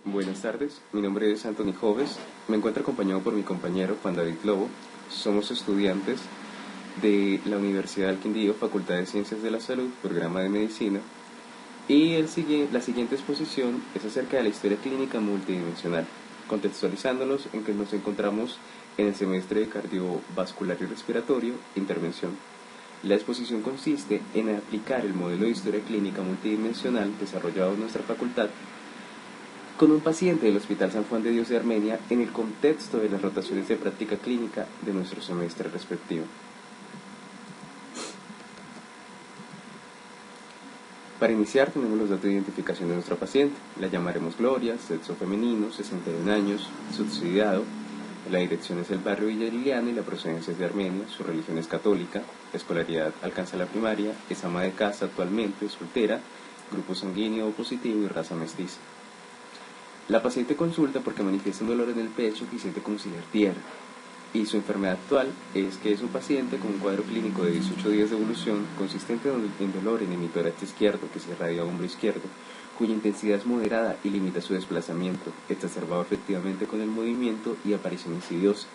Buenas tardes, mi nombre es Anthony Joves, me encuentro acompañado por mi compañero Juan David Lobo. Somos estudiantes de la Universidad del Quindío, Facultad de Ciencias de la Salud, programa de Medicina, y la siguiente exposición es acerca de la historia clínica multidimensional, contextualizándonos en que nos encontramos en el semestre de cardiovascular y respiratorio, intervención. La exposición consiste en aplicar el modelo de historia clínica multidimensional desarrollado en nuestra facultad con un paciente del Hospital San Juan de Dios de Armenia en el contexto de las rotaciones de práctica clínica de nuestro semestre respectivo. Para iniciar tenemos los datos de identificación de nuestra paciente. La llamaremos Gloria, sexo femenino, 61 años, subsidiado. La dirección es el barrio Villa Liliana y la procedencia es de Armenia, su religión es católica, la escolaridad alcanza la primaria, es ama de casa actualmente, soltera, grupo sanguíneo positivo y raza mestiza. La paciente consulta porque manifiesta un dolor en el pecho que siente como si le ardiera, y su enfermedad actual es que es un paciente con un cuadro clínico de 18 días de evolución consistente en dolor en el tórax izquierdo que se irradia a hombro izquierdo, cuya intensidad es moderada y limita su desplazamiento, exacerbado efectivamente con el movimiento y aparición insidiosa,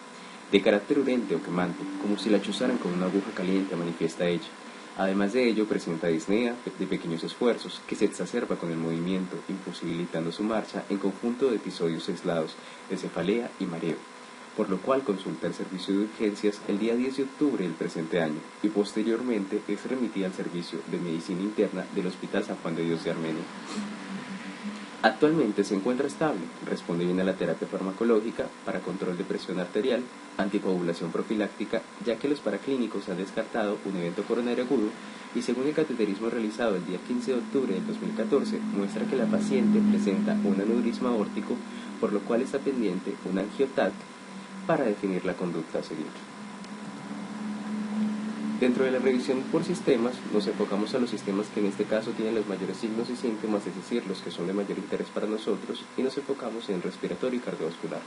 de carácter urente o quemante, como si la chuzaran con una aguja caliente, manifiesta ella. Además de ello, presenta disnea de pequeños esfuerzos que se exacerba con el movimiento, imposibilitando su marcha en conjunto de episodios aislados de cefalea y mareo, por lo cual consulta el servicio de urgencias el día 10 de octubre del presente año y posteriormente es remitida al servicio de medicina interna del Hospital San Juan de Dios de Armenia. Actualmente se encuentra estable, responde bien a la terapia farmacológica para control de presión arterial, anticoagulación profiláctica, ya que los paraclínicos han descartado un evento coronario agudo y según el cateterismo realizado el día 15 de octubre del 2014, muestra que la paciente presenta un aneurisma aórtico, por lo cual está pendiente un angiotac para definir la conducta a seguir. Dentro de la revisión por sistemas, nos enfocamos a los sistemas que en este caso tienen los mayores signos y síntomas, es decir, los que son de mayor interés para nosotros, y nos enfocamos en respiratorio y cardiovascular.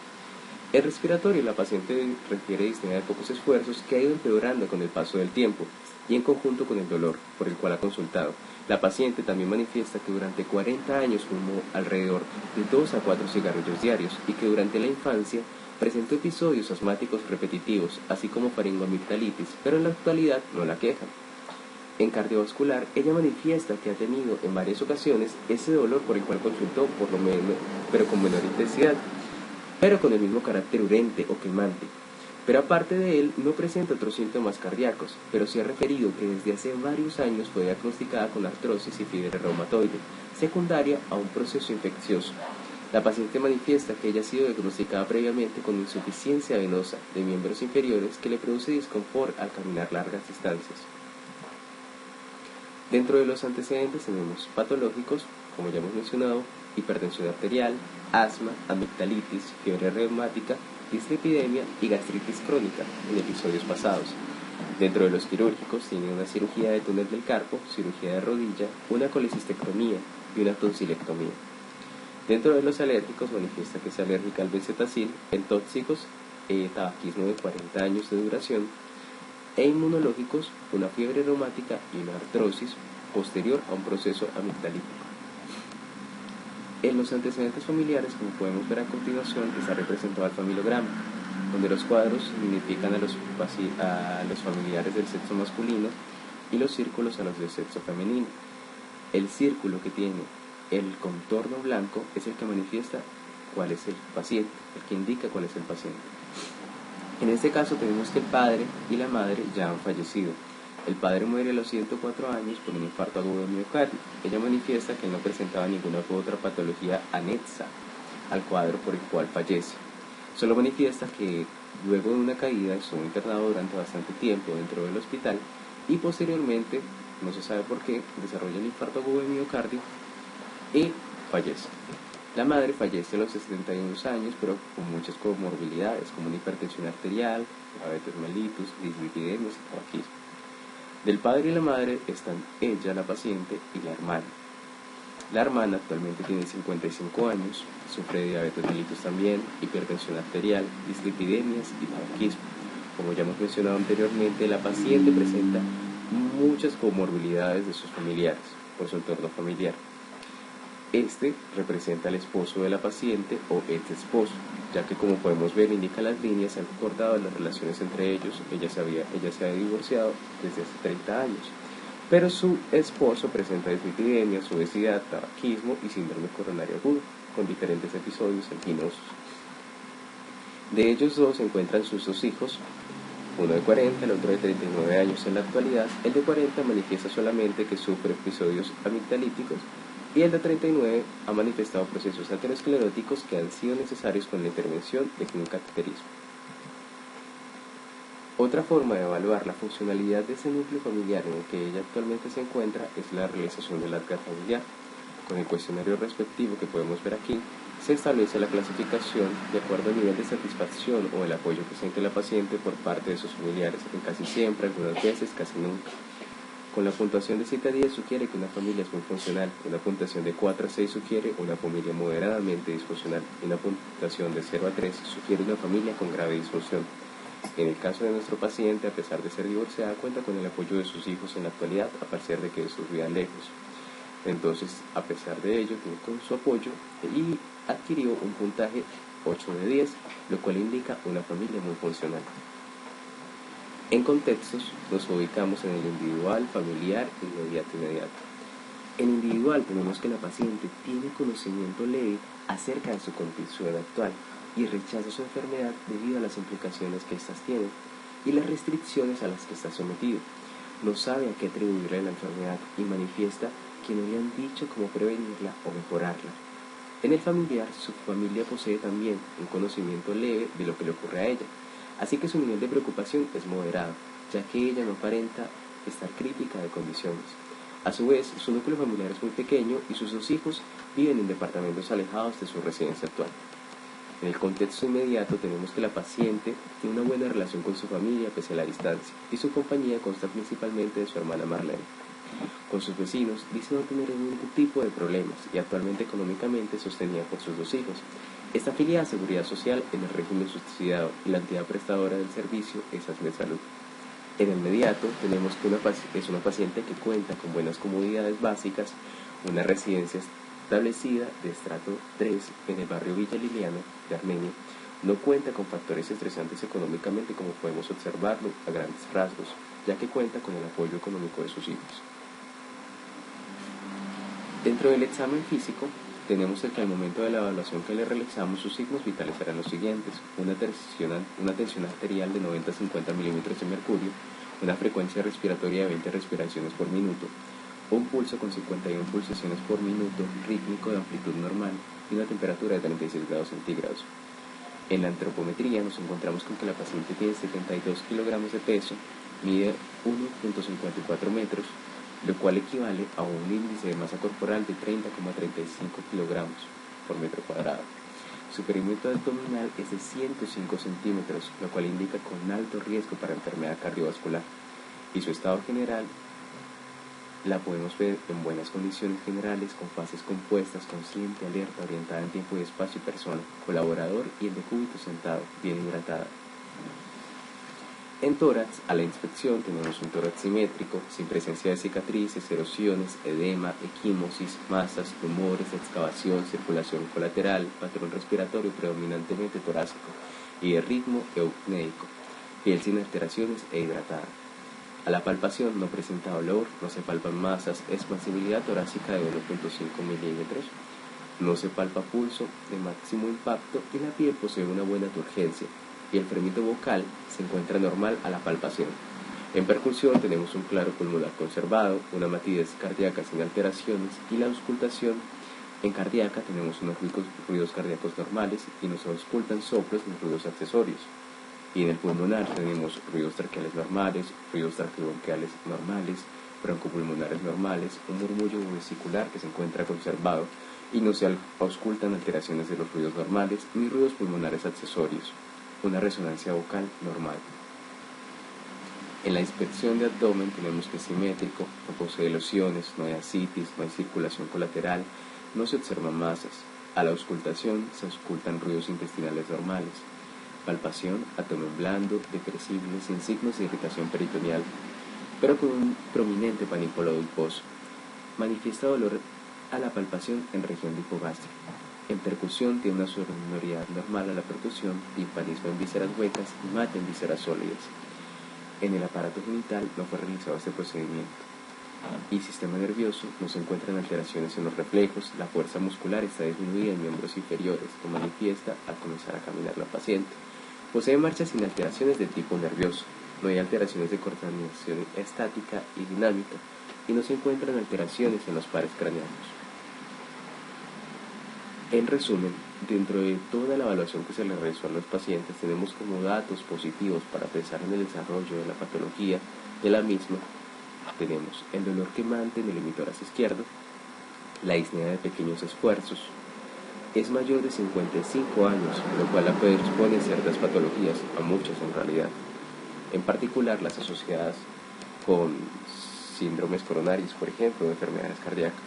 El respiratorio, la paciente refiere disnea de pocos esfuerzos que ha ido empeorando con el paso del tiempo y en conjunto con el dolor por el cual ha consultado. La paciente también manifiesta que durante 40 años fumó alrededor de 2 a 4 cigarrillos diarios y que durante la infancia presentó episodios asmáticos repetitivos, así como faringoamigdalitis, pero en la actualidad no la quejan. En cardiovascular, ella manifiesta que ha tenido en varias ocasiones ese dolor por el cual consultó, por lo menos, pero con menor intensidad, pero con el mismo carácter urente o quemante. Pero aparte de él, no presenta otros síntomas cardíacos, pero sí ha referido que desde hace varios años fue diagnosticada con artrosis y fiebre reumatoide, secundaria a un proceso infeccioso. La paciente manifiesta que ella ha sido diagnosticada previamente con insuficiencia venosa de miembros inferiores que le produce disconfort al caminar largas distancias. Dentro de los antecedentes tenemos patológicos, como ya hemos mencionado, hipertensión arterial, asma, amigdalitis, fiebre reumática, dislipidemia y gastritis crónica en episodios pasados. Dentro de los quirúrgicos tiene una cirugía de túnel del carpo, cirugía de rodilla, una colecistectomía y una tonsilectomía. Dentro de los alérgicos manifiesta que es alérgica al benzetacil, en tóxicos, tabaquismo de 40 años de duración, e inmunológicos, una fiebre reumática y una artrosis posterior a un proceso amigdalítico. En los antecedentes familiares, como podemos ver a continuación, está representado el familiograma, donde los cuadros significan a los familiares del sexo masculino y los círculos a los del sexo femenino. El círculo que tiene el contorno blanco es el que manifiesta cuál es el paciente, el que indica cuál es el paciente. En este caso tenemos que el padre y la madre ya han fallecido. El padre muere a los 104 años por un infarto agudo de miocardio. Ella manifiesta que no presentaba ninguna otra patología anexa al cuadro por el cual fallece. Solo manifiesta que luego de una caída estuvo internado durante bastante tiempo dentro del hospital y posteriormente, no se sabe por qué, desarrolla el infarto agudo de miocardio y fallece. La madre fallece a los 71 años, pero con muchas comorbilidades, como una hipertensión arterial, diabetes mellitus, dislipidemias y tabaquismo. Del padre y la madre están ella, la paciente, y la hermana. La hermana actualmente tiene 55 años, sufre de diabetes mellitus también, hipertensión arterial, dislipidemias y tabaquismo. Como ya hemos mencionado anteriormente, la paciente presenta muchas comorbilidades de sus familiares, por su entorno familiar. Este representa al esposo de la paciente o ex esposo, ya que como podemos ver indica las líneas, se han cortado las relaciones entre ellos. Ella se había divorciado desde hace 30 años, pero su esposo presenta dislipidemia, obesidad, tabaquismo y síndrome coronario agudo, con diferentes episodios anginosos. De ellos dos se encuentran sus dos hijos, uno de 40, el otro de 39 años en la actualidad. El de 40 manifiesta solamente que sufre episodios amigdalíticos y el de 39 ha manifestado procesos ateroscleróticos que han sido necesarios con la intervención de un cateterismo. Otra forma de evaluar la funcionalidad de ese núcleo familiar en el que ella actualmente se encuentra es la realización del ADGAR familiar. Con el cuestionario respectivo que podemos ver aquí, se establece la clasificación de acuerdo al nivel de satisfacción o el apoyo que siente la paciente por parte de sus familiares, en casi siempre, algunas veces, casi nunca. Con la puntuación de 7 a 10 sugiere que una familia es muy funcional, una puntuación de 4 a 6 sugiere una familia moderadamente disfuncional, y una puntuación de 0 a 3 sugiere una familia con grave disfunción. En el caso de nuestro paciente, a pesar de ser divorciada, cuenta con el apoyo de sus hijos en la actualidad, a pesar de que estos vivan lejos. Entonces, a pesar de ello, tuvo con su apoyo y adquirió un puntaje 8 de 10, lo cual indica una familia muy funcional. En contextos, nos ubicamos en el individual, familiar, inmediato. En individual tenemos que la paciente tiene conocimiento leve acerca de su condición actual y rechaza su enfermedad debido a las implicaciones que éstas tienen y las restricciones a las que está sometido. No sabe a qué atribuirle la enfermedad y manifiesta que no le han dicho cómo prevenirla o mejorarla. En el familiar, su familia posee también un conocimiento leve de lo que le ocurre a ella, así que su nivel de preocupación es moderado, ya que ella no aparenta estar crítica de condiciones. A su vez, su núcleo familiar es muy pequeño y sus dos hijos viven en departamentos alejados de su residencia actual. En el contexto inmediato tenemos que la paciente tiene una buena relación con su familia pese a la distancia, y su compañía consta principalmente de su hermana Marlene. Con sus vecinos dice no tener ningún tipo de problemas y actualmente económicamente sostenida por sus dos hijos. Está afiliada a Seguridad Social en el régimen subsidiado y la entidad prestadora del servicio es ASME Salud. En el inmediato tenemos que es una paciente que cuenta con buenas comodidades básicas, una residencia establecida de estrato 3 en el barrio Villa Liliana de Armenia, no cuenta con factores estresantes económicamente como podemos observarlo a grandes rasgos, ya que cuenta con el apoyo económico de sus hijos. Dentro del examen físico, tenemos que al momento de la evaluación que le realizamos, sus signos vitales serán los siguientes: una tensión arterial de 90-50 milímetros de mercurio, una frecuencia respiratoria de 20 respiraciones por minuto, un pulso con 51 pulsaciones por minuto rítmico de amplitud normal y una temperatura de 36 grados centígrados. En la antropometría nos encontramos con que la paciente tiene 72 kilogramos de peso, mide 1.54 metros, lo cual equivale a un índice de masa corporal de 30,35 kilogramos por metro cuadrado. Su perímetro abdominal es de 105 centímetros, lo cual indica con alto riesgo para enfermedad cardiovascular. Y su estado general la podemos ver en buenas condiciones generales, con fases compuestas, consciente, alerta, orientada en tiempo y espacio y persona, colaborador y en decúbito sentado, bien hidratada. En tórax, a la inspección tenemos un tórax simétrico, sin presencia de cicatrices, erosiones, edema, equimosis, masas, tumores, excavación, circulación colateral, patrón respiratorio predominantemente torácico y de ritmo eupnéico, piel sin alteraciones e hidratada. A la palpación no presenta dolor, no se palpan masas, expansibilidad torácica de 1.5 milímetros, no se palpa pulso de máximo impacto y la piel posee una buena turgencia y el fremito vocal se encuentra normal a la palpación. En percusión tenemos un claro pulmonar conservado, una matidez cardíaca sin alteraciones y la auscultación en cardíaca tenemos unos ruidos cardíacos normales y nos auscultan soplos y ruidos accesorios. Y en el pulmonar tenemos ruidos traqueales normales, ruidos traqueobronquiales normales, broncopulmonares normales, un murmullo vesicular que se encuentra conservado y no se auscultan alteraciones de los ruidos normales ni ruidos pulmonares accesorios. Una resonancia vocal normal. En la inspección de abdomen tenemos que es simétrico, no posee lesiones, no hay ascitis, no hay circulación colateral, no se observan masas. A la auscultación se auscultan ruidos intestinales normales. Palpación, abdomen blando, depresible, sin signos de irritación peritoneal, pero con un prominente panículo adiposo. Manifiesta dolor a la palpación en región de hipogástrica. En percusión tiene una sonoridad normal a la percusión, timpanismo en vísceras huecas y mate en vísceras sólidas. En el aparato genital no fue realizado este procedimiento. Y sistema nervioso, no se encuentran alteraciones en los reflejos, la fuerza muscular está disminuida en miembros inferiores, que manifiesta al comenzar a caminar la paciente. Posee marchas sin alteraciones de tipo nervioso, no hay alteraciones de coordinación estática y dinámica, y no se encuentran alteraciones en los pares craneanos. En resumen, dentro de toda la evaluación que se le realizó a los pacientes, tenemos como datos positivos para pensar en el desarrollo de la patología de la misma. Tenemos el dolor quemante en el hemitórax izquierdo, la disnea de pequeños esfuerzos, es mayor de 55 años, lo cual la predispone a ciertas patologías, a muchas en realidad, en particular las asociadas con síndromes coronarios, por ejemplo, o enfermedades cardíacas.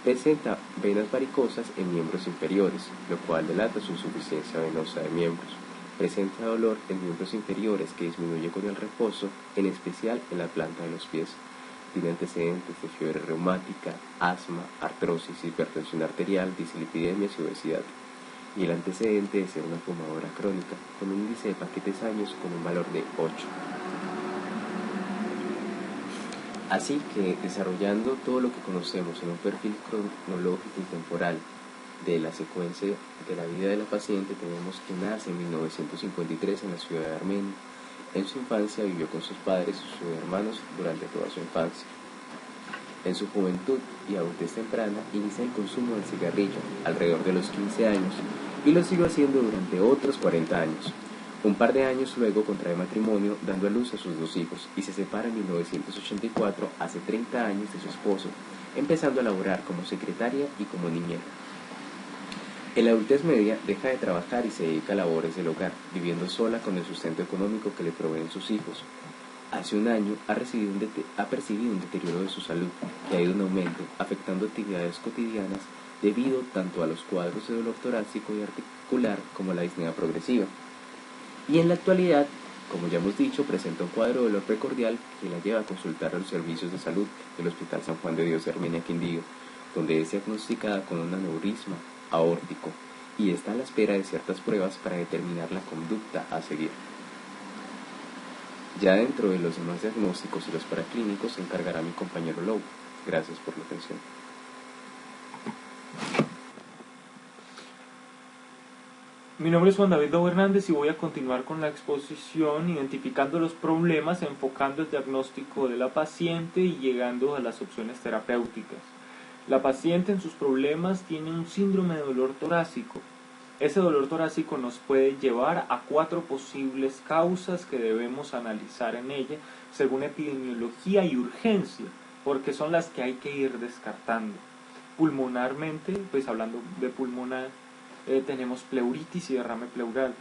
Presenta venas varicosas en miembros inferiores, lo cual delata su insuficiencia venosa de miembros. Presenta dolor en miembros inferiores que disminuye con el reposo, en especial en la planta de los pies. Tiene antecedentes de fiebre reumática, asma, artrosis, hipertensión arterial, dislipidemias y obesidad. Y el antecedente de ser una fumadora crónica, con un índice de paquetes años con un valor de 8. Así que, desarrollando todo lo que conocemos en un perfil cronológico y temporal de la secuencia de la vida de la paciente, tenemos que nace en 1953 en la ciudad de Armenia. En su infancia vivió con sus padres y sus hermanos durante toda su infancia. En su juventud y adultez temprana inicia el consumo del cigarrillo alrededor de los 15 años y lo siguió haciendo durante otros 40 años. Un par de años luego contrae matrimonio, dando a luz a sus 2 hijos, y se separa en 1984, hace 30 años, de su esposo, empezando a laborar como secretaria y como niñera. En la adultez media deja de trabajar y se dedica a labores del hogar, viviendo sola con el sustento económico que le proveen sus hijos. Hace un año ha percibido un deterioro de su salud, que ha ido en aumento, afectando actividades cotidianas debido tanto a los cuadros de dolor torácico y articular como a la disnea progresiva. Y en la actualidad, como ya hemos dicho, presenta un cuadro de dolor precordial que la lleva a consultar a los servicios de salud del Hospital San Juan de Dios de Armenia, Quindío, donde es diagnosticada con un aneurisma aórtico y está a la espera de ciertas pruebas para determinar la conducta a seguir. Ya dentro de los demás diagnósticos y los paraclínicos se encargará mi compañero Lowe. Gracias por la atención. Mi nombre es Juan David Lowe Hernández y voy a continuar con la exposición identificando los problemas, enfocando el diagnóstico de la paciente y llegando a las opciones terapéuticas. La paciente en sus problemas tiene un síndrome de dolor torácico. Ese dolor torácico nos puede llevar a 4 posibles causas que debemos analizar en ella según epidemiología y urgencia, porque son las que hay que ir descartando. Pulmonarmente, pues hablando de pulmonar, tenemos pleuritis y derrame pleural.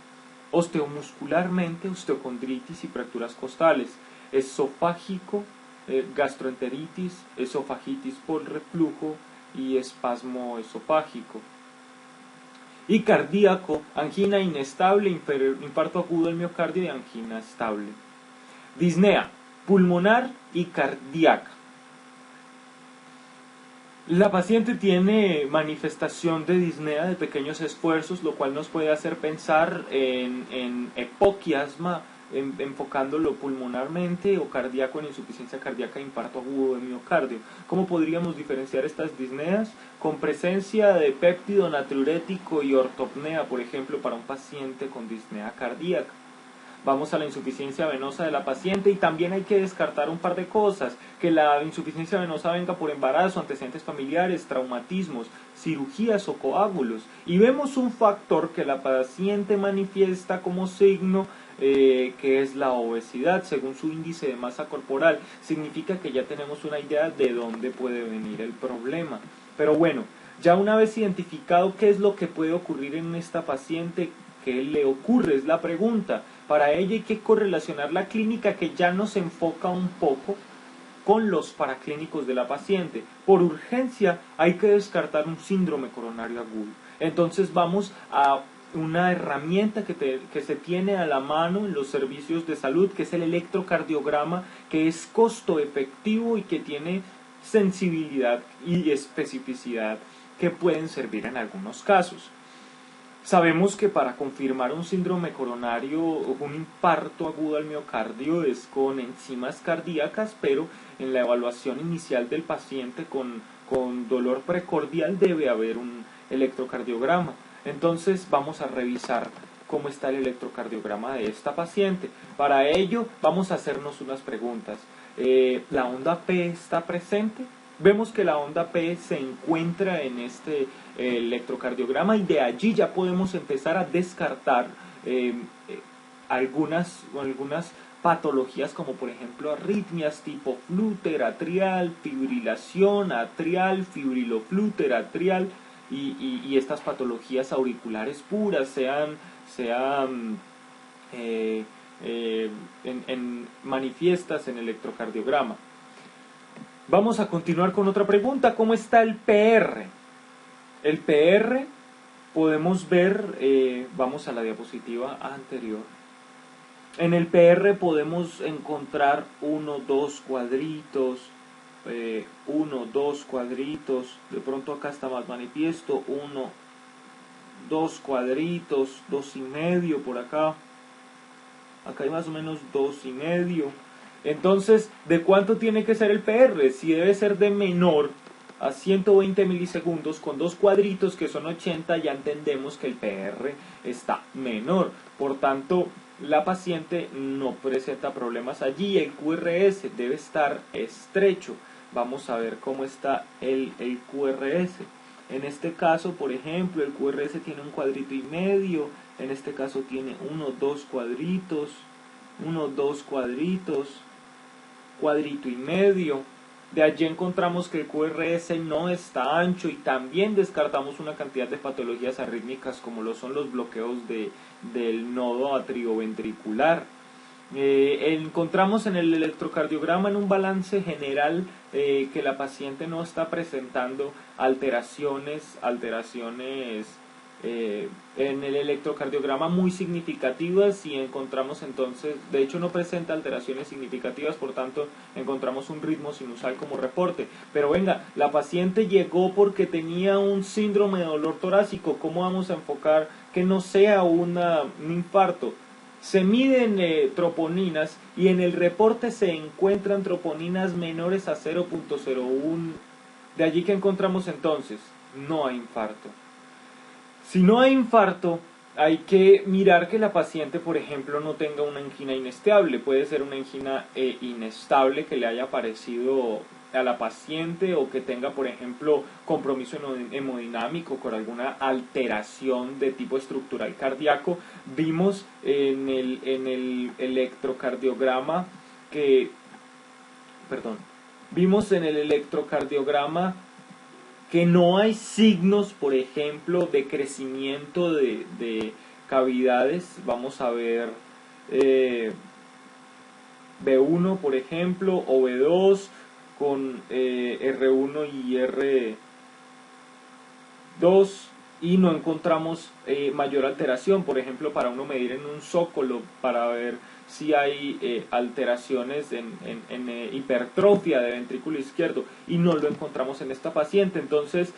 Osteomuscularmente, osteocondritis y fracturas costales. Esofágico, gastroenteritis, esofagitis por reflujo y espasmo esofágico. Y cardíaco, angina inestable, infarto agudo del miocardio y angina estable. Disnea, pulmonar y cardíaca. La paciente tiene manifestación de disnea de pequeños esfuerzos, lo cual nos puede hacer pensar en epoquiasma, enfocándolo pulmonarmente, o cardíaco en insuficiencia cardíaca e infarto agudo de miocardio. ¿Cómo podríamos diferenciar estas disneas? Con presencia de péptido natriurético y ortopnea, por ejemplo, para un paciente con disnea cardíaca. Vamos a la insuficiencia venosa de la paciente y también hay que descartar un par de cosas, que la insuficiencia venosa venga por embarazo, antecedentes familiares, traumatismos, cirugías o coágulos. Y vemos un factor que la paciente manifiesta como signo, que es la obesidad, según su índice de masa corporal. Significa que ya tenemos una idea de dónde puede venir el problema. Pero bueno, ya una vez identificado qué es lo que puede ocurrir en esta paciente, ¿qué le ocurre? Es la pregunta. Para ello hay que correlacionar la clínica, que ya nos enfoca un poco, con los paraclínicos de la paciente. Por urgencia hay que descartar un síndrome coronario agudo. Entonces vamos a una herramienta que se tiene a la mano en los servicios de salud, que es el electrocardiograma, que es costo efectivo y que tiene sensibilidad y especificidad que pueden servir en algunos casos. Sabemos que para confirmar un síndrome coronario o un infarto agudo al miocardio es con enzimas cardíacas, pero en la evaluación inicial del paciente con dolor precordial debe haber un electrocardiograma. Entonces vamos a revisar cómo está el electrocardiograma de esta paciente. Para ello vamos a hacernos unas preguntas. ¿La onda P está presente? Vemos que la onda P se encuentra en este electrocardiograma y de allí ya podemos empezar a descartar algunas patologías como por ejemplo arritmias tipo flutter atrial, fibrilación atrial, fibriloflutter atrial y estas patologías auriculares puras sean manifiestas en el electrocardiograma. Vamos a continuar con otra pregunta. ¿Cómo está el PR? El PR podemos ver, vamos a la diapositiva anterior. En el PR podemos encontrar 1, 2 cuadritos, 1, 2 cuadritos, de pronto acá está más manifiesto, 1, 2 cuadritos, 2,5 por acá. Acá hay más o menos 2,5. Entonces, ¿de cuánto tiene que ser el PR? Si debe ser de menor a 120 milisegundos con 2 cuadritos que son 80, ya entendemos que el PR está menor. Por tanto, la paciente no presenta problemas allí. El QRS debe estar estrecho. Vamos a ver cómo está el QRS. En este caso, por ejemplo, el QRS tiene 1,5 cuadritos. En este caso tiene 1, 2 cuadritos. 1, 2 cuadritos. 1,5 cuadritos. De allí encontramos que el QRS no está ancho y también descartamos una cantidad de patologías arrítmicas como lo son los bloqueos del nodo atrioventricular. Encontramos en el electrocardiograma en un balance general que la paciente no está presentando alteraciones en el electrocardiograma muy significativas y encontramos entonces, de hecho no presenta alteraciones significativas, por tanto encontramos un ritmo sinusal como reporte. Pero venga, la paciente llegó porque tenía un síndrome de dolor torácico. ¿Cómo vamos a enfocar que no sea un infarto? Se miden troponinas y en el reporte se encuentran troponinas menores a 0.01. De allí que encontramos entonces, no hay infarto. Si no hay infarto, hay que mirar que la paciente, por ejemplo, no tenga una angina inestable. Puede ser una angina inestable que le haya aparecido a la paciente o que tenga, por ejemplo, compromiso hemodinámico con alguna alteración de tipo estructural cardíaco. Vimos en el electrocardiograma que no hay signos, por ejemplo, de crecimiento de cavidades. Vamos a ver B1, por ejemplo, o B2 con R1 y R2 y no encontramos mayor alteración, por ejemplo, para uno medir en un zócalo para ver si hay alteraciones en hipertrofia de ventrículo izquierdo y no lo encontramos en esta paciente. Entonces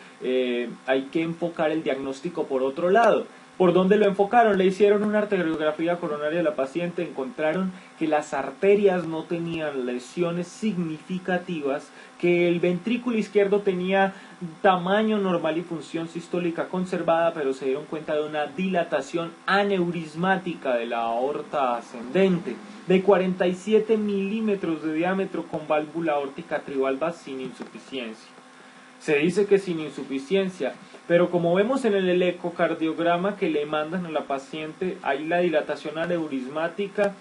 hay que enfocar el diagnóstico por otro lado. ¿Por dónde lo enfocaron? Le hicieron una arteriografía coronaria a la paciente, encontraron que las arterias no tenían lesiones significativas, que el ventrículo izquierdo tenía tamaño normal y función sistólica conservada, pero se dieron cuenta de una dilatación aneurismática de la aorta ascendente de 47 milímetros de diámetro con válvula aórtica trivalva sin insuficiencia. Se dice que sin insuficiencia, pero como vemos en el ecocardiograma que le mandan a la paciente, hay la dilatación aneurismática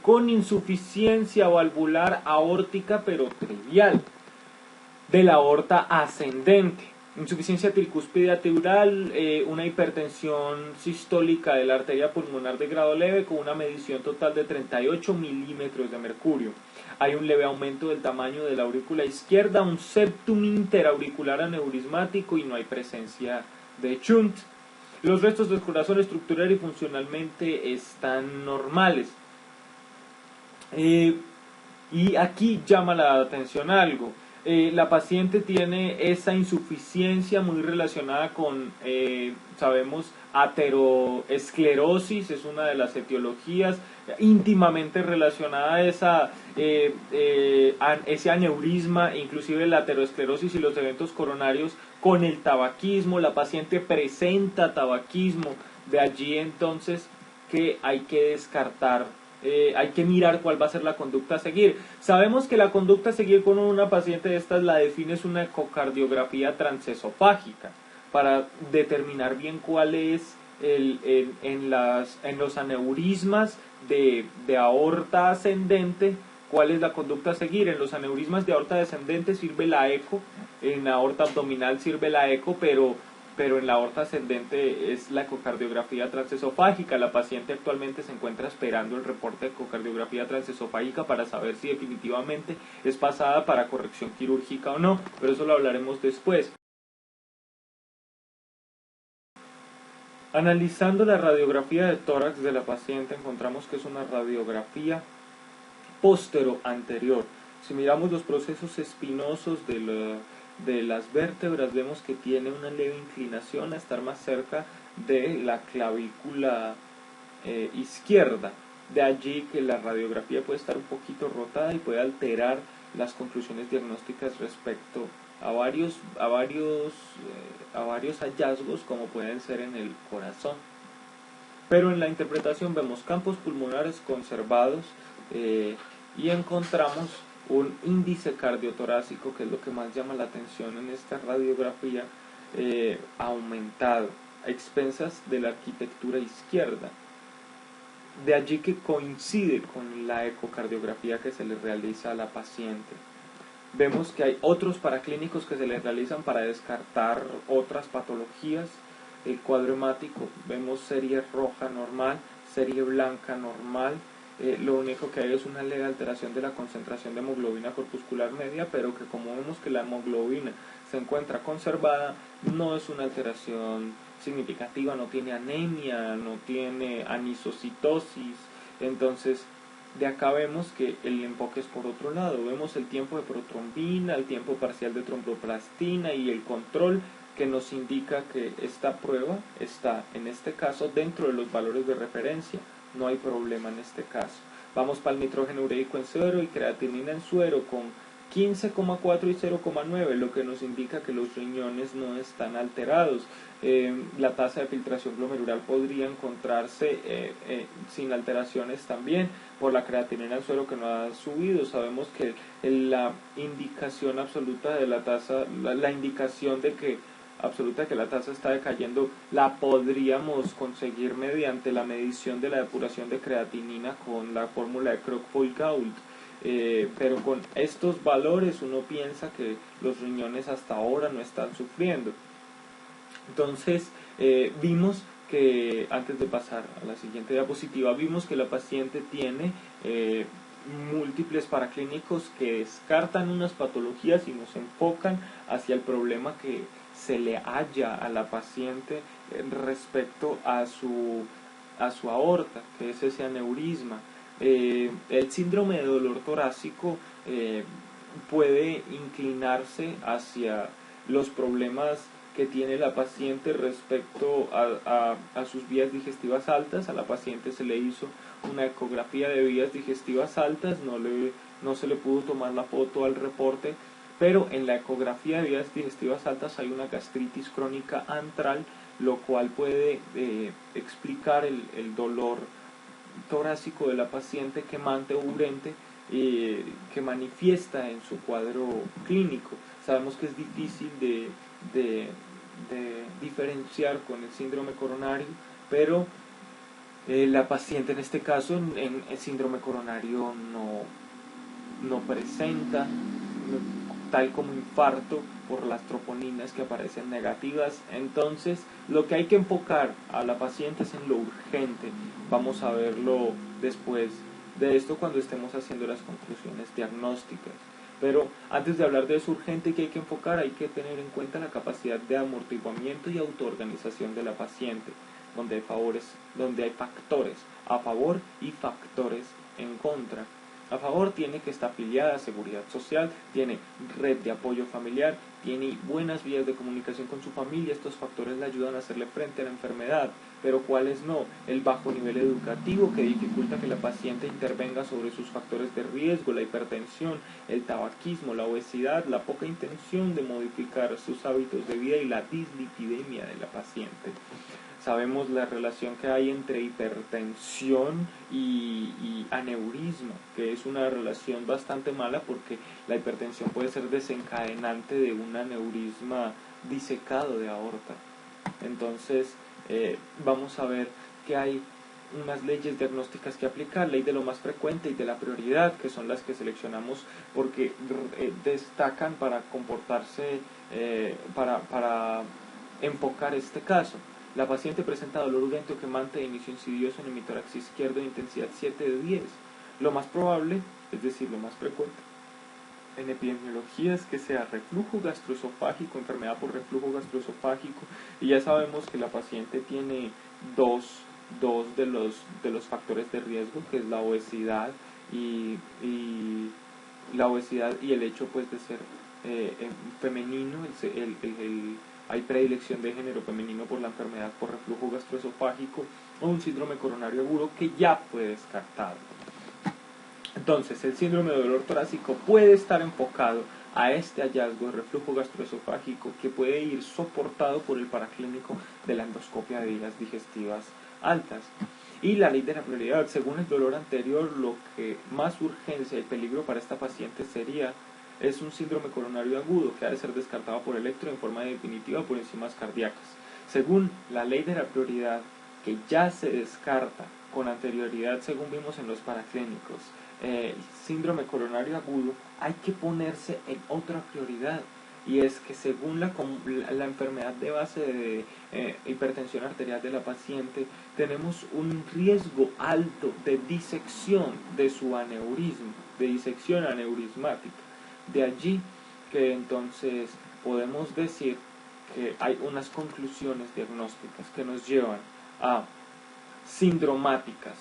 con insuficiencia valvular aórtica, pero trivial, de la aorta ascendente. Insuficiencia tricúspide atrial, una hipertensión sistólica de la arteria pulmonar de grado leve con una medición total de 38 milímetros de mercurio. Hay un leve aumento del tamaño de la aurícula izquierda, un septum interauricular aneurismático y no hay presencia de shunt. Los restos del corazón estructural y funcionalmente están normales. Y aquí llama la atención algo. La paciente tiene esa insuficiencia muy relacionada con, sabemos, ateroesclerosis, es una de las etiologías íntimamente relacionada a ese aneurisma, inclusive la ateroesclerosis y los eventos coronarios con el tabaquismo. La paciente presenta tabaquismo, de allí entonces que hay que descartar, hay que mirar cuál va a ser la conducta a seguir. Sabemos que la conducta a seguir con una paciente de estas la define es una ecocardiografía transesofágica para determinar bien cuál es en los aneurismas de aorta ascendente, cuál es la conducta a seguir. En los aneurismas de aorta descendente sirve la eco, en la aorta abdominal sirve la eco, pero en la aorta ascendente es la ecocardiografía transesofágica. La paciente actualmente se encuentra esperando el reporte de ecocardiografía transesofágica para saber si definitivamente es pasada para corrección quirúrgica o no, pero eso lo hablaremos después. Analizando la radiografía de tórax de la paciente, encontramos que es una radiografía póstero-anterior. Si miramos los procesos espinosos de las vértebras, vemos que tiene una leve inclinación a estar más cerca de la clavícula izquierda. De allí que la radiografía puede estar un poquito rotada y puede alterar las conclusiones diagnósticas respecto a varios hallazgos, como pueden ser en el corazón. Pero en la interpretación vemos campos pulmonares conservados y encontramos un índice cardiotorácico, que es lo que más llama la atención en esta radiografía, aumentado, a expensas de la arquitectura izquierda. De allí que coincide con la ecocardiografía que se le realiza a la paciente. Vemos que hay otros paraclínicos que se le realizan para descartar otras patologías. El cuadro hemático, vemos serie roja normal, serie blanca normal. Lo único que hay es una leve alteración de la concentración de hemoglobina corpuscular media, pero que como vemos que la hemoglobina se encuentra conservada, no es una alteración significativa, no tiene anemia, no tiene anisocitosis. Entonces, de acá vemos que el enfoque es por otro lado. Vemos el tiempo de protrombina, el tiempo parcial de tromboplastina y el control, que nos indica que esta prueba está, en este caso, dentro de los valores de referencia. No hay problema en este caso. Vamos para el nitrógeno ureico en suero y creatinina en suero con 15,4 y 0,9, lo que nos indica que los riñones no están alterados. La tasa de filtración glomerular podría encontrarse sin alteraciones también por la creatinina en suero, que no ha subido. Sabemos que la indicación absoluta de la tasa, la indicación de que absoluta de que la tasa está decayendo, la podríamos conseguir mediante la medición de la depuración de creatinina con la fórmula de Crock-Gault. Pero con estos valores uno piensa que los riñones hasta ahora no están sufriendo. Entonces vimos que, antes de pasar a la siguiente diapositiva, vimos que la paciente tiene múltiples paraclínicos que descartan unas patologías y nos enfocan hacia el problema que se le halla a la paciente respecto a su aorta, que es ese aneurisma. El síndrome de dolor torácico puede inclinarse hacia los problemas que tiene la paciente respecto a sus vías digestivas altas. A la paciente se le hizo una ecografía de vías digestivas altas, no se le pudo tomar la foto al reporte, pero en la ecografía de vías digestivas altas hay una gastritis crónica antral, lo cual puede explicar el dolor torácico de la paciente, quemante o urente, que manifiesta en su cuadro clínico. Sabemos que es difícil de diferenciar con el síndrome coronario, pero la paciente en este caso en el síndrome coronario no presenta, tal como infarto por las troponinas que aparecen negativas. Entonces lo que hay que enfocar a la paciente es en lo urgente. Vamos a verlo después de esto cuando estemos haciendo las conclusiones diagnósticas. Pero antes de hablar de eso urgente que hay que enfocar, hay que tener en cuenta la capacidad de amortiguamiento y autoorganización de la paciente, donde hay factores a favor y factores en contra. a favor tiene que está afiliada a Seguridad Social, tiene red de apoyo familiar, tiene buenas vías de comunicación con su familia. Estos factores le ayudan a hacerle frente a la enfermedad, pero ¿cuáles no? El bajo nivel educativo, que dificulta que la paciente intervenga sobre sus factores de riesgo, la hipertensión, el tabaquismo, la obesidad, la poca intención de modificar sus hábitos de vida y la dislipidemia de la paciente. Sabemos la relación que hay entre hipertensión y aneurisma, que es una relación bastante mala porque la hipertensión puede ser desencadenante de un aneurisma disecado de aorta. Entonces, vamos a ver que hay unas leyes diagnósticas que aplicar, ley de lo más frecuente y de la prioridad, que son las que seleccionamos porque destacan para comportarse, para enfocar este caso. La paciente presenta dolor urgente o quemante de inicio insidioso en el hemitórax izquierdo de intensidad 7 de 10. Lo más probable, es decir, lo más frecuente en epidemiología es que sea reflujo gastroesofágico, enfermedad por reflujo gastroesofágico, y ya sabemos que la paciente tiene dos de los factores de riesgo, que es la obesidad y el hecho pues de ser femenino. Hay predilección de género femenino por la enfermedad por reflujo gastroesofágico o un síndrome coronario agudo que ya fue descartado. Entonces, el síndrome de dolor torácico puede estar enfocado a este hallazgo de reflujo gastroesofágico que puede ir soportado por el paraclínico de la endoscopia de vías digestivas altas. Y la ley de la prioridad, según el dolor anterior, lo que más urgencia y peligro para esta paciente es un síndrome coronario agudo que ha de ser descartado por electro en forma definitiva por enzimas cardíacas. Según la ley de la prioridad, que ya se descarta con anterioridad, según vimos en los paraclínicos, síndrome coronario agudo, hay que ponerse en otra prioridad, y es que según la enfermedad de base de hipertensión arterial de la paciente, tenemos un riesgo alto de disección de su aneurisma, de disección aneurismática. De allí que entonces podemos decir que hay unas conclusiones diagnósticas que nos llevan a sindromáticas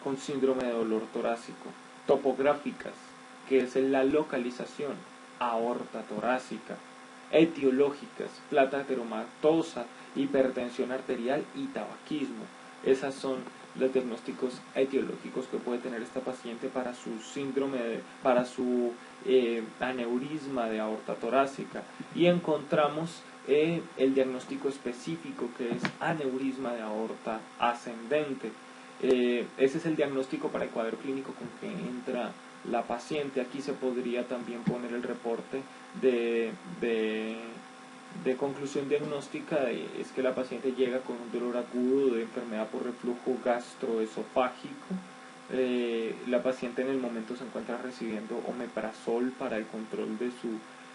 con síndrome de dolor torácico, topográficas, que es la localización, aorta torácica, etiológicas, plata ateromatosa, hipertensión arterial y tabaquismo. Esas son los diagnósticos etiológicos que puede tener esta paciente para su síndrome, para su aneurisma de aorta torácica. Y encontramos el diagnóstico específico, que es aneurisma de aorta ascendente. Ese es el diagnóstico para el cuadro clínico con que entra la paciente. Aquí se podría también poner el reporte de conclusión diagnóstica, es que la paciente llega con un dolor agudo de enfermedad por reflujo gastroesofágico. La paciente en el momento se encuentra recibiendo omeprazol para el control de su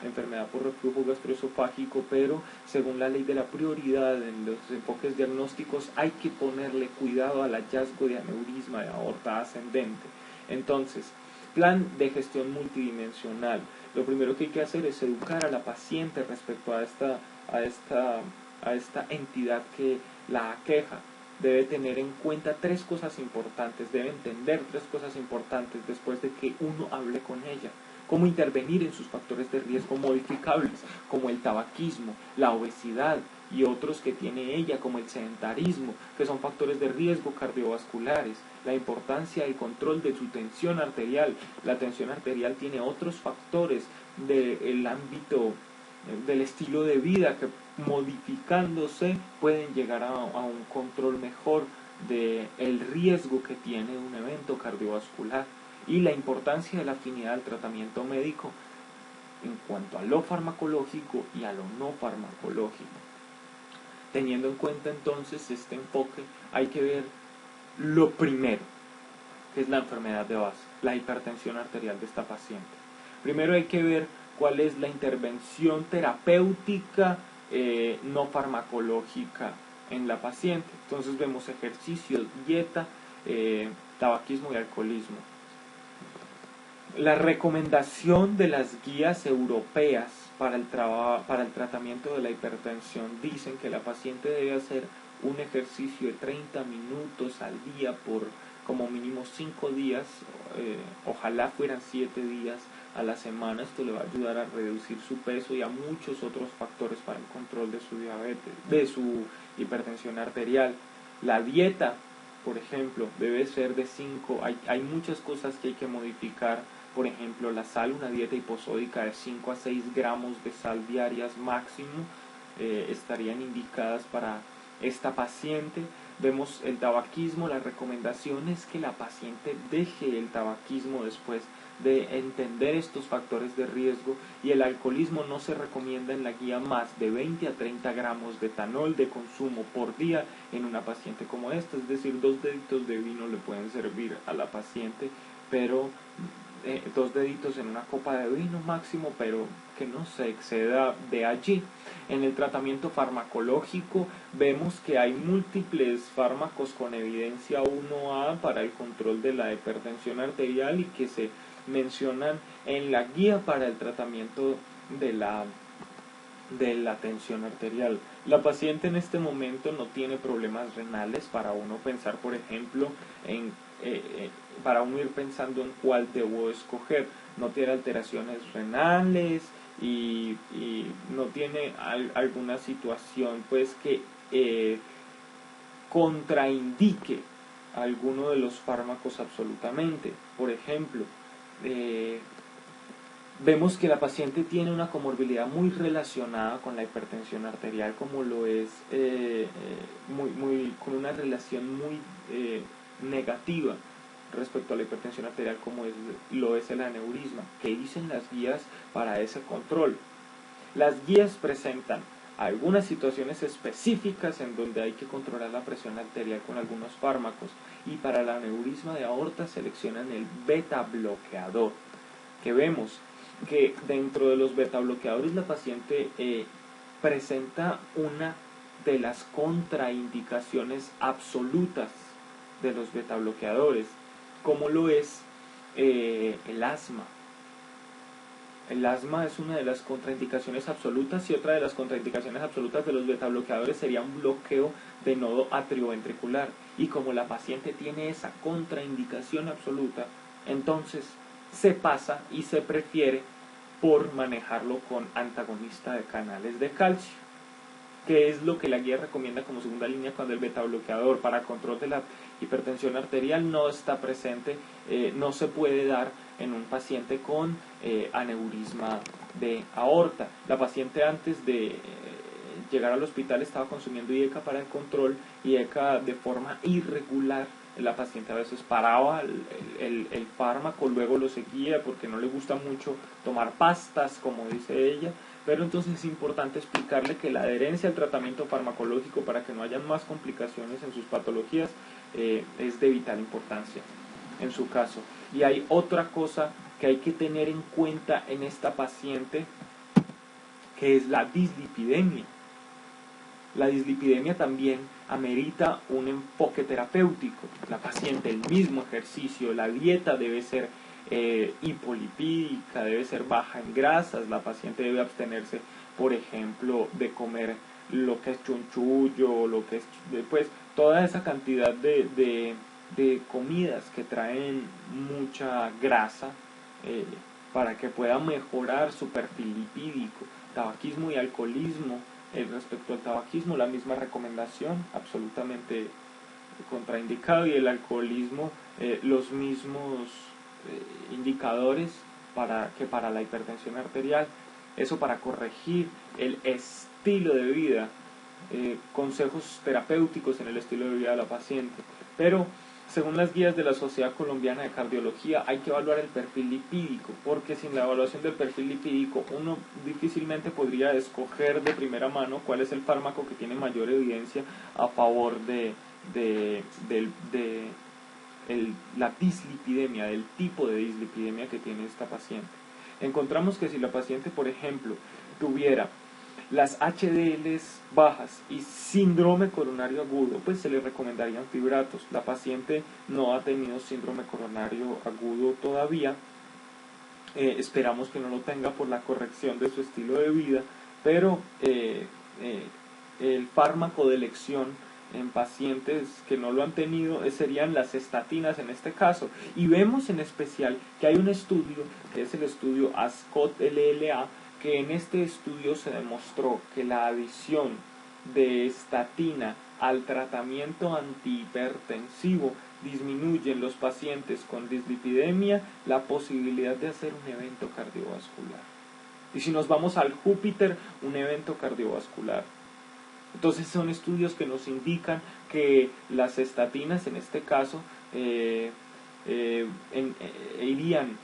enfermedad por reflujo gastroesofágico, pero según la ley de la prioridad en los enfoques diagnósticos hay que ponerle cuidado al hallazgo de aneurisma de aorta ascendente. Entonces, plan de gestión multidimensional. Lo primero que hay que hacer es educar a la paciente respecto a esta entidad que la aqueja. Debe tener en cuenta tres cosas importantes, debe entender tres cosas importantes después de que uno hable con ella. Cómo intervenir en sus factores de riesgo modificables, como el tabaquismo, la obesidad y otros que tiene ella, como el sedentarismo, que son factores de riesgo cardiovasculares. La importancia del control de su tensión arterial. La tensión arterial tiene otros factores del ámbito del estilo de vida que, modificándose, pueden llegar a un control mejor del riesgo que tiene un evento cardiovascular. Y la importancia de la afinidad del tratamiento médico en cuanto a lo farmacológico y a lo no farmacológico. Teniendo en cuenta entonces este enfoque, hay que ver lo primero, que es la enfermedad de base, la hipertensión arterial de esta paciente. Primero hay que ver cuál es la intervención terapéutica no farmacológica en la paciente. Entonces vemos ejercicio, dieta, tabaquismo y alcoholismo. La recomendación de las guías europeas para el tratamiento de la hipertensión dicen que la paciente debe hacer un ejercicio de 30 minutos al día por como mínimo 5 días, ojalá fueran 7 días a la semana. Esto le va a ayudar a reducir su peso y a muchos otros factores para el control de su diabetes, de su hipertensión arterial. La dieta, por ejemplo, debe ser de 5, hay muchas cosas que hay que modificar. Por ejemplo, la sal, una dieta hiposódica de 5 a 6 gramos de sal diarias máximo estarían indicadas para esta paciente. Vemos el tabaquismo, la recomendación es que la paciente deje el tabaquismo después de entender estos factores de riesgo, y el alcoholismo no se recomienda en la guía más de 20 a 30 gramos de etanol de consumo por día en una paciente como esta, es decir, 2 deditos de vino le pueden servir a la paciente, pero 2 deditos en una copa de vino máximo, pero que no se exceda de allí. En el tratamiento farmacológico vemos que hay múltiples fármacos con evidencia 1A para el control de la hipertensión arterial y que se mencionan en la guía para el tratamiento de la tensión arterial. La paciente en este momento no tiene problemas renales para uno pensar, por ejemplo, para uno ir pensando en cuál debo escoger. No tiene alteraciones renales y no tiene alguna situación pues que contraindique alguno de los fármacos absolutamente. Por ejemplo, vemos que la paciente tiene una comorbilidad muy relacionada con la hipertensión arterial, como lo es con una relación muy negativa respecto a la hipertensión arterial, como lo es el aneurisma. ¿Qué dicen las guías para ese control? Las guías presentan algunas situaciones específicas en donde hay que controlar la presión arterial con algunos fármacos, y para el aneurisma de aorta seleccionan el beta bloqueador, que vemos que dentro de los beta bloqueadores la paciente presenta una de las contraindicaciones absolutas de los beta bloqueadores, como lo es el asma. El asma es una de las contraindicaciones absolutas, y otra de las contraindicaciones absolutas de los beta bloqueadores sería un bloqueo de nodo atrioventricular. Y como la paciente tiene esa contraindicación absoluta, entonces se pasa y se prefiere por manejarlo con antagonista de canales de calcio, que es lo que la guía recomienda como segunda línea cuando el beta bloqueador para control de la hipertensión arterial no está presente, no se puede dar en un paciente con aneurisma de aorta. La paciente antes de llegar al hospital estaba consumiendo IECA para el control, IECA de forma irregular. La paciente a veces paraba el fármaco, luego lo seguía porque no le gusta mucho tomar pastas, como dice ella. Pero entonces es importante explicarle que la adherencia al tratamiento farmacológico para que no hayan más complicaciones en sus patologías es de vital importancia en su caso. Y hay otra cosa que hay que tener en cuenta en esta paciente, que es la dislipidemia. La dislipidemia también amerita un enfoque terapéutico. La paciente, el mismo ejercicio, la dieta debe ser hipolipídica, debe ser baja en grasas. La paciente debe abstenerse, por ejemplo, de comer lo que es chunchullo, lo que es pues toda esa cantidad de comidas que traen mucha grasa, para que pueda mejorar su perfil lipídico. Tabaquismo y alcoholismo. Respecto al tabaquismo, la misma recomendación, absolutamente contraindicado, y el alcoholismo, los mismos indicadores que para la hipertensión arterial. Eso para corregir el estilo de vida, consejos terapéuticos en el estilo de vida de la paciente. Pero según las guías de la Sociedad Colombiana de Cardiología, hay que evaluar el perfil lipídico, porque sin la evaluación del perfil lipídico uno difícilmente podría escoger de primera mano cuál es el fármaco que tiene mayor evidencia a favor de la dislipidemia, del tipo de dislipidemia que tiene esta paciente. Encontramos que si la paciente, por ejemplo, tuviera las HDLs bajas y síndrome coronario agudo, pues se le recomendarían fibratos. La paciente no ha tenido síndrome coronario agudo todavía, esperamos que no lo tenga por la corrección de su estilo de vida, pero el fármaco de elección en pacientes que no lo han tenido serían las estatinas en este caso. Y vemos en especial que hay un estudio, que es el estudio ASCOT-LLA, que en este estudio se demostró que la adición de estatina al tratamiento antihipertensivo disminuye en los pacientes con dislipidemia la posibilidad de hacer un evento cardiovascular. Y si nos vamos al Júpiter, un evento cardiovascular. Entonces son estudios que nos indican que las estatinas, en este caso, irían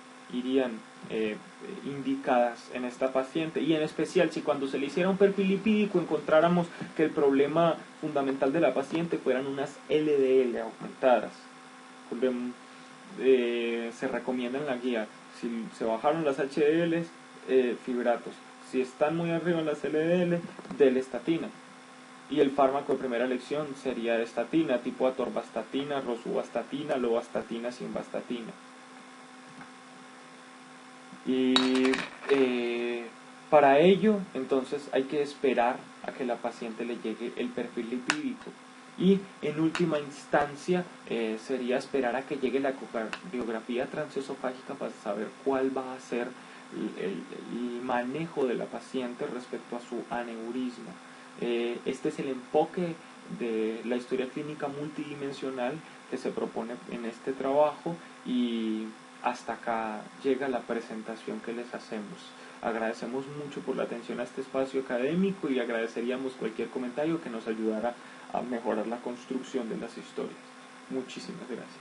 indicadas en esta paciente, y en especial si cuando se le hiciera un perfil lipídico encontráramos que el problema fundamental de la paciente fueran unas LDL aumentadas. Se recomienda en la guía, si se bajaron las HDL, fibratos. Si están muy arriba las LDL, de estatina. Y el fármaco de primera elección sería estatina, tipo atorvastatina, rosuvastatina, lovastatina, simvastatina. Y para ello, entonces, hay que esperar a que la paciente le llegue el perfil lipídico. Y en última instancia, sería esperar a que llegue la ecocardiografía transesofágica para saber cuál va a ser el manejo de la paciente respecto a su aneurisma. Este es el enfoque de la historia clínica multidimensional que se propone en este trabajo, y hasta acá llega la presentación que les hacemos. Agradecemos mucho por la atención a este espacio académico y agradeceríamos cualquier comentario que nos ayudara a mejorar la construcción de las historias. Muchísimas gracias.